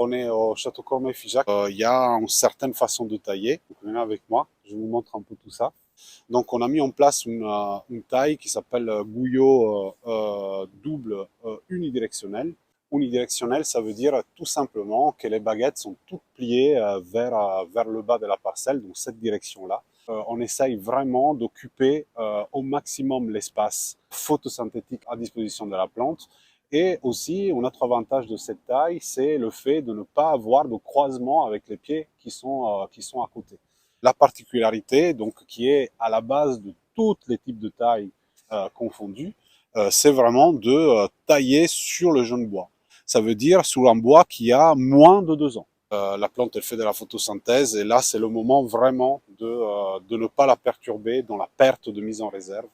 On est au Château Cormet-Figeac. Il y a une certaine façon de tailler. Donc, venez avec moi, je vous montre un peu tout ça. Donc on a mis en place une taille qui s'appelle gouillot double unidirectionnel. Unidirectionnel, ça veut dire tout simplement que les baguettes sont toutes pliées vers le bas de la parcelle, donc cette direction-là. On essaye vraiment d'occuper au maximum l'espace photosynthétique à disposition de la plante. Et aussi, un autre avantage de cette taille, c'est le fait de ne pas avoir de croisement avec les pieds qui sont à côté. La particularité, donc, qui est à la base de tous les types de tailles confondues, c'est vraiment de tailler sur le jeune bois. Ça veut dire sur un bois qui a moins de 2 ans. La plante, elle fait de la photosynthèse et là, c'est le moment vraiment de ne pas la perturber dans la perte de mise en réserve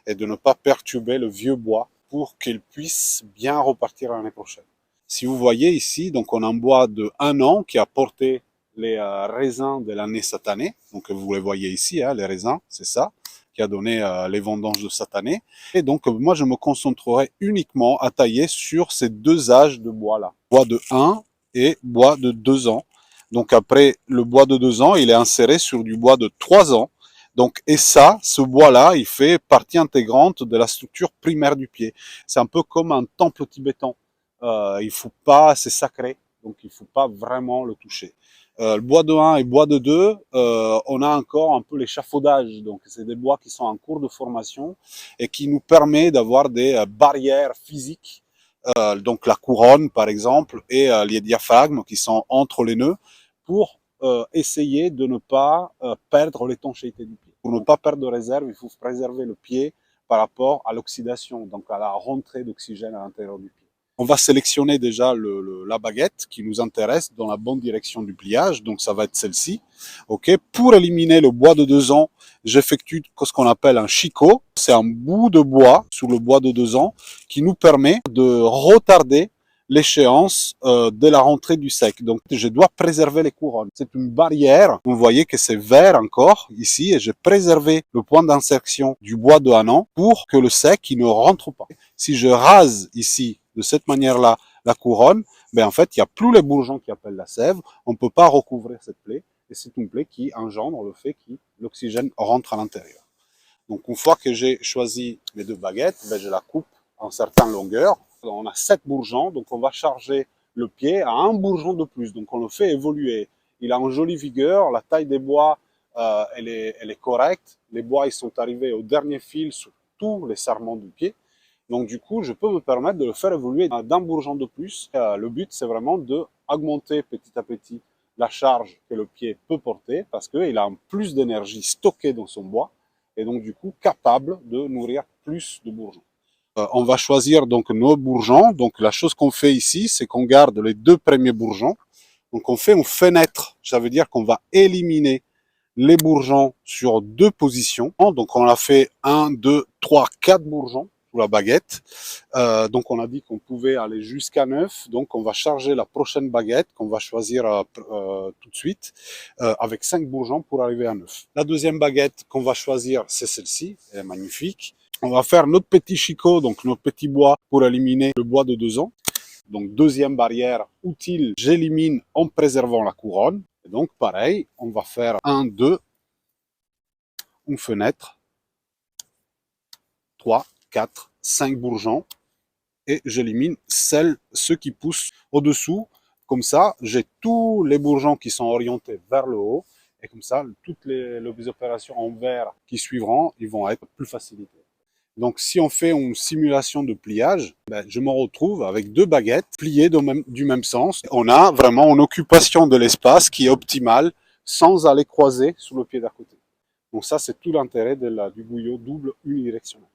et de ne pas perturber le vieux bois pour qu'il puisse bien repartir l'année prochaine. Si vous voyez ici, donc on a un bois de 1 an qui a porté les raisins de l'année cette année. Donc vous les voyez ici, hein, les raisins, c'est ça qui a donné les vendanges de cette année. Et donc moi je me concentrerai uniquement à tailler sur ces 2 âges de bois là, bois de 1 et bois de 2 ans. Donc après le bois de 2 ans, il est inséré sur du bois de 3 ans. Donc, et ça, ce bois-là, il fait partie intégrante de la structure primaire du pied. C'est un peu comme un temple tibétain. Il faut pas, c'est sacré, donc il faut pas vraiment le toucher. Le bois de 1 et bois de 2, on a encore un peu l'échafaudage. Donc, c'est des bois qui sont en cours de formation et qui nous permet d'avoir des barrières physiques. Donc, la couronne, par exemple, et les diaphragmes qui sont entre les nœuds pour essayer de ne pas perdre l'étanchéité du pied. Pour ne pas perdre de réserve, il faut préserver le pied par rapport à l'oxydation, donc à la rentrée d'oxygène à l'intérieur du pied. On va sélectionner déjà la baguette qui nous intéresse dans la bonne direction du pliage, donc ça va être celle-ci. Okay. Pour éliminer le bois de 2 ans, j'effectue ce qu'on appelle un chicot. C'est un bout de bois sur le bois de 2 ans qui nous permet de retarder l'échéance de la rentrée du sec. Donc je dois préserver les couronnes. C'est une barrière. Vous voyez que c'est vert encore ici et j'ai préservé le point d'insertion du bois de 1 an pour que le sec il ne rentre pas. Si je rase ici de cette manière-là la couronne, ben en fait il n'y a plus les bourgeons qui appellent la sève. On ne peut pas recouvrir cette plaie et c'est une plaie qui engendre le fait que l'oxygène rentre à l'intérieur. Donc une fois que j'ai choisi mes 2 baguettes, ben, je la coupe en certaines longueurs. On a 7 bourgeons, donc on va charger le pied à 1 bourgeon de plus. Donc on le fait évoluer. Il a une jolie vigueur, la taille des bois, elle est correcte. Les bois, ils sont arrivés au dernier fil sur tous les sarments du pied. Donc du coup, je peux me permettre de le faire évoluer d'1 bourgeon de plus. Le but, c'est vraiment d'augmenter petit à petit la charge que le pied peut porter parce qu'il a un plus d'énergie stockée dans son bois et donc du coup capable de nourrir plus de bourgeons. On va choisir donc nos bourgeons. Donc la chose qu'on fait ici, c'est qu'on garde les 2 premiers bourgeons. Donc on fait une fenêtre, ça veut dire qu'on va éliminer les bourgeons sur 2 positions. Donc on a fait 1, 2, 3, 4 bourgeons sous la baguette. Donc on a dit qu'on pouvait aller jusqu'à 9. Donc on va charger la prochaine baguette qu'on va choisir tout de suite avec 5 bourgeons pour arriver à 9. La deuxième baguette qu'on va choisir, c'est celle-ci. Elle est magnifique. On va faire notre petit chicot, donc notre petit bois pour éliminer le bois de 2 ans. Donc deuxième barrière utile, j'élimine en préservant la couronne. Et donc pareil, on va faire 1, 2, une fenêtre, 3, 4, 5 bourgeons et j'élimine ceux qui poussent au-dessous. Comme ça, j'ai tous les bourgeons qui sont orientés vers le haut et comme ça, toutes les opérations en vert qui suivront, ils vont être plus facilitées. Donc si on fait une simulation de pliage, ben, je me retrouve avec 2 baguettes pliées du même sens. On a vraiment une occupation de l'espace qui est optimale sans aller croiser sous le pied d'à côté. Donc ça, c'est tout l'intérêt du gouillot double unidirectionnel.